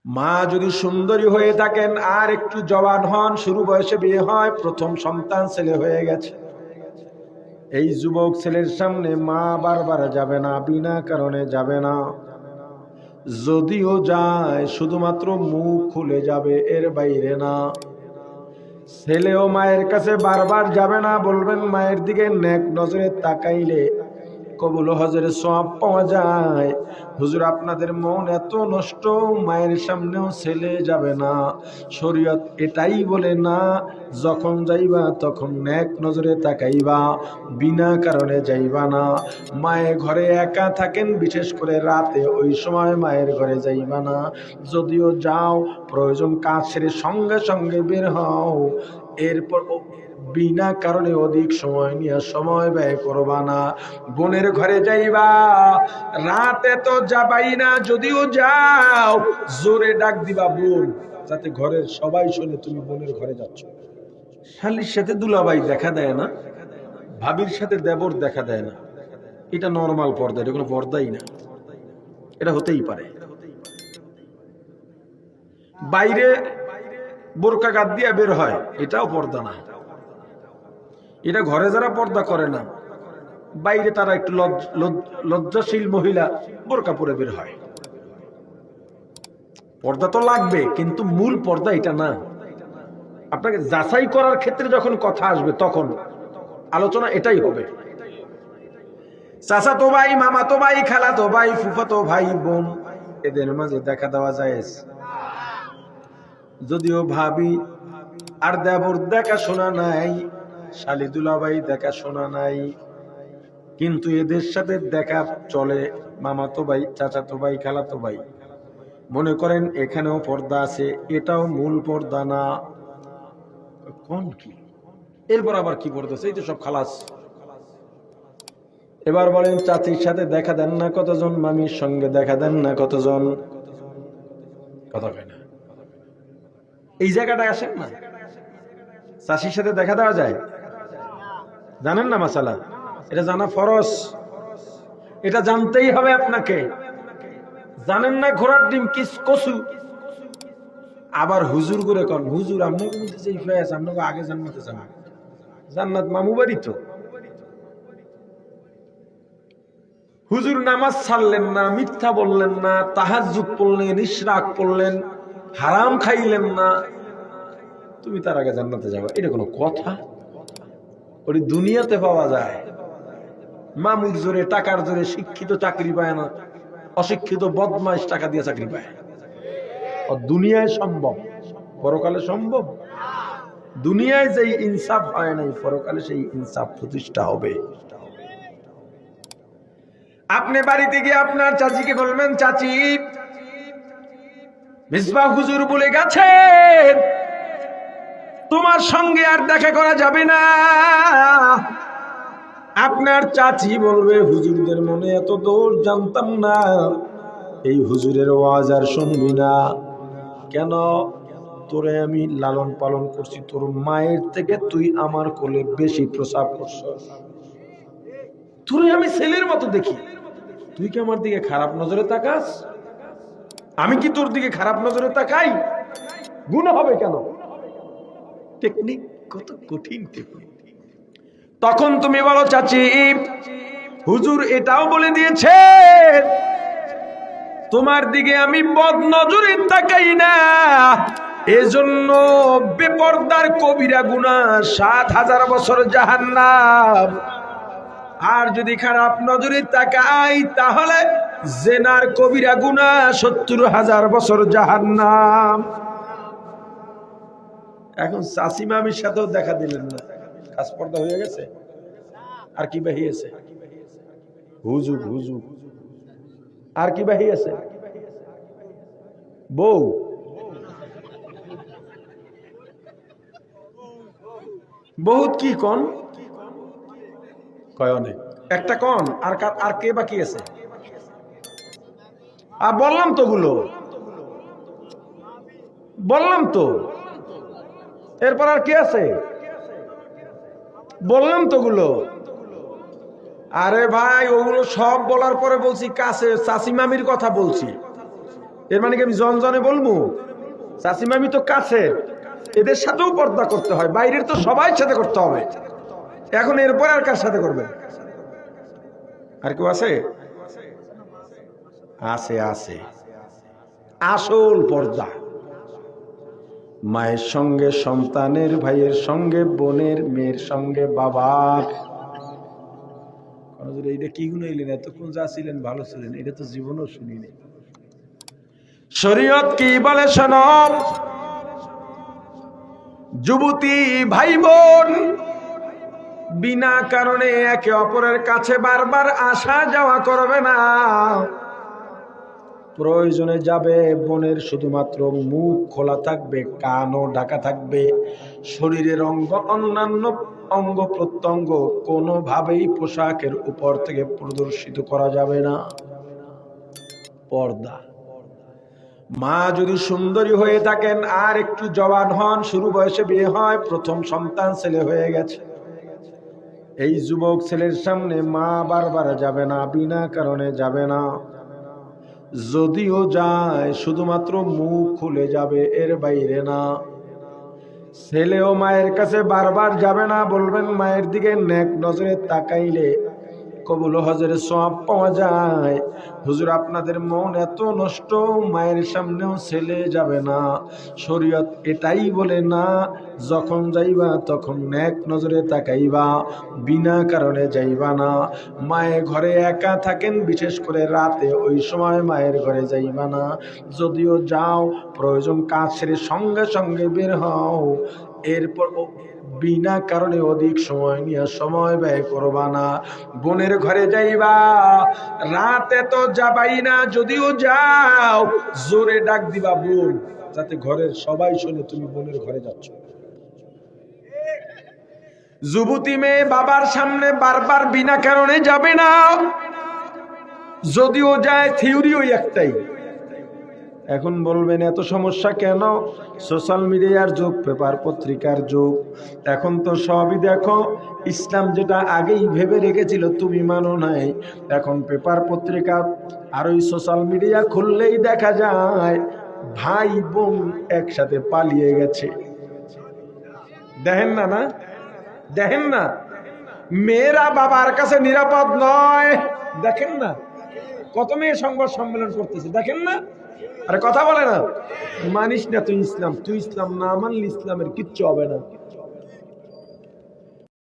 মা যদি সুন্দরী হয়ে থাকেন আর একটু জওয়ান হন, শুরু বয়সে বিয়ে হয়, প্রথম সন্তান ছেলে হয়ে গেছে, এই যুবক ছেলের সামনে মা বারবার যাবে না, বিনা কারণে যাবে না। যদিও যায় শুধুমাত্র মুখ খুলে যাবে, এর বাইরে না। ছেলেও মায়ের কাছে বারবার যাবে না, বলবেন মায়ের দিকে নেক নজরে তাকাইলে কবুল হজের সওয়াব পাওয়া যায়। হুজুর আপনাদের মন এত নষ্ট, মায়ের সামনেও ছেলে যাবে না। শরীয়ত এটাই বলে না, যখন যাইবা তখন নেক নজরে তাকাইবা, বিনা কারণে যাইবা না। মায়ের ঘরে একা থাকেন, বিশেষ করে রাতে, ওই সময় মায়ের ঘরে যাইবা না। যদিও যাও, প্রয়োজন কাজ সেরে সঙ্গে সঙ্গে বের হও। এরপর বিনা কারণে অধিক সময় নিয়ে সময় ব্যয় করবা না। বোনের ঘরে যাইবা, রাতে তো যাবাই না, যদিও যাও জোরে ডাক দিবা বোন, যাতে ঘরের সবাই শুনে তুমি বোনের ঘরে যাচ্ছ। শালির সাথে দুলাভাই দেখা দেয় না, ভাবির সাথে দেবর দেখা দেয় না, এটা নরমাল পর্দা, এটা কোনো পর্দাই না, এটা হতেই পারে। বাইরে বোরকা গাদ দিয়া বের হয়, এটাও পর্দা না। এটা ঘরে যারা পর্দা করে না, বাইরে তারা একটু লজ্জাশীল মহিলা বোরকা পরে বের হয়। পর্দা তো লাগবে, কিন্তু মূল পর্দা এটা না। আপনাকে যাচাই করার ক্ষেত্রে যখন কথা আসবে তখন আলোচনা এটাই হবে। চাচাতো ভাই, মামাতো ভাই, খালাতো ভাই, ফুফাতো ভাই, বোন, এদের মাঝে দেখা দেওয়া যায়। যদিও ভাবি আর দেবর দেখা শোনা নাই, শালি দুলাভাই দেখা শোনা নাই, কিন্তু এদের সাথে দেখা চলে। মামাতো ভাই, চাচাতো ভাই, খালাতো ভাই, মনে করেন এখানেও পর্দা আছে, এটাও মূল পর্দা না। কোন কি এরপর আবার কি পর্দা আছে? এই তো সব খালাস। এবার বলেন, চাচির সাথে দেখা দেন না কতজন, মামির সঙ্গে দেখা দেন না কতজন? কথা কয় না। এই জায়গাটায় আসেন না, চাচির সাথে দেখা দেওয়া যায়? জানেন না মাসালা? এটা জানা ফরজ, এটা জানতেই হবে আপনাকে। জানেন না ঘোড়ার ডিম কিস কসু? আবার হুজুর করে কন, হুজুর আপনাকে বলতেছে এই ফয়েজ, আপনাকে আগে জান্নাতে যান। জান্নাত মামু বাড়ি তো। হুজুর নামাজ ছাড়লেন না, মিথ্যা বললেন না, তাহাজ্জুদ পড়লেন, ইশরাক পড়লেন, হারাম খাইলেন না, তুমি তার আগে জান্নাতে যাবে? এটা কোনো কথা? ওই দুনিয়াতে পাওয়া যায়। মামুর জোরে, টাকার জোরে শিক্ষিত চাকরি পায় না, অশিক্ষিত বদমাইশ টাকা দিয়ে চাকরি পায়। দুনিয়ায় সম্ভব, পরকালে সম্ভব? দুনিয়ায় যেই ইনসাফ হয় নাই, পরকালে সেই ইনসাফ প্রতিষ্ঠা হবে। আপনি বাড়িতে গিয়ে আপনার চাচিকে বলবেন, চাচি, মিসবাহ হুজুর বলে গেছেন তোমার সঙ্গে আর দেখা করা যাবে না। আপনার চাচি বলবে, হুজুরদের মনে এত দোষ, জানতাম না, এই হুজুরের ওয়াজ আর শুনবি না কেন? তোরে আমি লালন পালন করছি, তোর মায়ের থেকে তুই আমার কোলে বেশি প্রসাব করছস, তোরে আমি ছেলের মতো দেখি, তুই কি আমার দিকে খারাপ নজরে তাকাস? আমি কি তোর দিকে খারাপ নজরে তাকাই? গুনাহ হবে কেন? টেকনিক কত কঠিন টেকনিক। তখন তুমি বলো, চাচি, হুজুর এটাও বলে দিয়েছে তোমার দিকে আমি বদ নজরে তাকাই না, এজন্য বেপরদার কবিরা গুনাহ ৭,০০০ বছর জাহান্নাম। আর যদি খারাপ নজরে তাকাই তাহলে জেনার কবিরা গুনাহ ৭০,০০০ বছর জাহান্নাম। এখন চাচি মামির সাথেও দেখা দিলেন না, কাজ পর্দা হয়ে গেছে। আর কি বাহিয়েছে? হুজুর হুজুর। আর কি বাহিয়েছে? বউ। বহুত কি কন কয়? অনেক একটা কন। আর কে বাকি আছে? আর বললাম তো গুলো, বললাম তো। এরপর আর কে আছে? বললাম তো গুলো। আরে ভাই, ওগুলো সব বলার পরে বলছি কাছে চাচি মামির কথা বলছি। এর মানে কি আমি জনজনে বলবো? চাচি মামি তো কাছে, এদের সাথেও পর্দা করতে হয়, বাইরের তো সবাই সাথে করতে হবে। এখন এরপরে আর কার সাথে করবেন? আর কেউ আছে? আছে আছে। আসল পর্দা মায়ের সঙ্গে সন্তানের, ভাইয়ের সঙ্গে বোনের, মেয়ের সঙ্গে বাবার। এইটা কি গুনাইলেন? এতক্ষণ যা ছিলেন ভালো ছিলেন, এটা তো জীবনও শুনিনি। শরীয়ত কি বলে শোনো, যুবতী ভাই বোন বিনা কারণে একে অপরের কাছে বারবার আসা যাওয়া করবে না। প্রয়োজনে যাবে, বোনের শুধুমাত্র মুখ খোলা থাকবে, কানও ঢাকা থাকবে, শরীরের অন্যান্য অঙ্গ প্রত্যঙ্গ কোনোভাবেই পোশাকের উপর থেকে প্রদর্শিত করা যাবে না। পর্দা। মা যদি সুন্দরী হয়ে থাকেন আর একটু জওয়ান হন, শুরু বয়সে বিয়ে হয়, প্রথম সন্তান ছেলে হয়ে গেছে, এই যুবক ছেলের সামনে মা বারবার যাবে না, বিনা কারণে যাবে না। যদিও যায় শুধুমাত্র মুখ খুলে যাবে, এর বাইরে না। ছেলেও মায়ের কাছে বারবার যাবে না, বলবেন মায়ের দিকে নেক নজরে তাকাইলে কবুল হজের সওয়াব পাওয়া যায়। হুজুর আপনাদের মন এত নষ্ট, মায়ের সামনেও ছেলে যাবে না। শরীয়ত এটাই বলে না, যখন যাইবা তখন নেক নজরে তাকাইবা, বিনা কারণে যাইবা না। মায়ের ঘরে একা থাকেন, বিশেষ করে রাতে, ওই সময় মায়ের ঘরে যাইবা না। যদিও যাও, প্রয়োজন কাজ সেরে সঙ্গে সঙ্গে বের হও। এরপর বিনা কারণে অধিক সময় নিয়ে সময় ব্যয় করবা না। বোনের ঘরে যাইবা, রাতে তো যাবাই না, যদিও যাও জোরে ডাক দিবা বোন, যাতে ঘরের সবাই শুনে তুমি বোনের ঘরে যাচ্ছ। যুবতী মেয়ে বাবার সামনে বারবার বিনা কারণে যাবে না, যদিও যায় থিওরি ওই একটাই। এখন বলবেন এত সমস্যা কেন? সোশ্যাল মিডিয়ার যুগ, পেপার পত্রিকার যুগ, এখন তো সবই দেখো। ইসলাম যেটা আগেই ভেবে রেখেছিল তুমি মানো নাই, এখন পেপার পত্রিকা আর ওই সোশ্যাল মিডিয়া খুললেই দেখা যায় ভাই বোন একসাথে পালিয়ে গেছে। দেখেন না? না দেখেন না? মেয়েরা বাবার কাছে নিরাপদ নয়, দেখেন না? কত মেয়ে সংবাদ সম্মেলন করতেছে, দেখেন না? আরে কথা বলে না, মানিস না তুই ইসলাম, তুই ইসলাম না মানলে ইসলামের কিচ্ছু হবে না।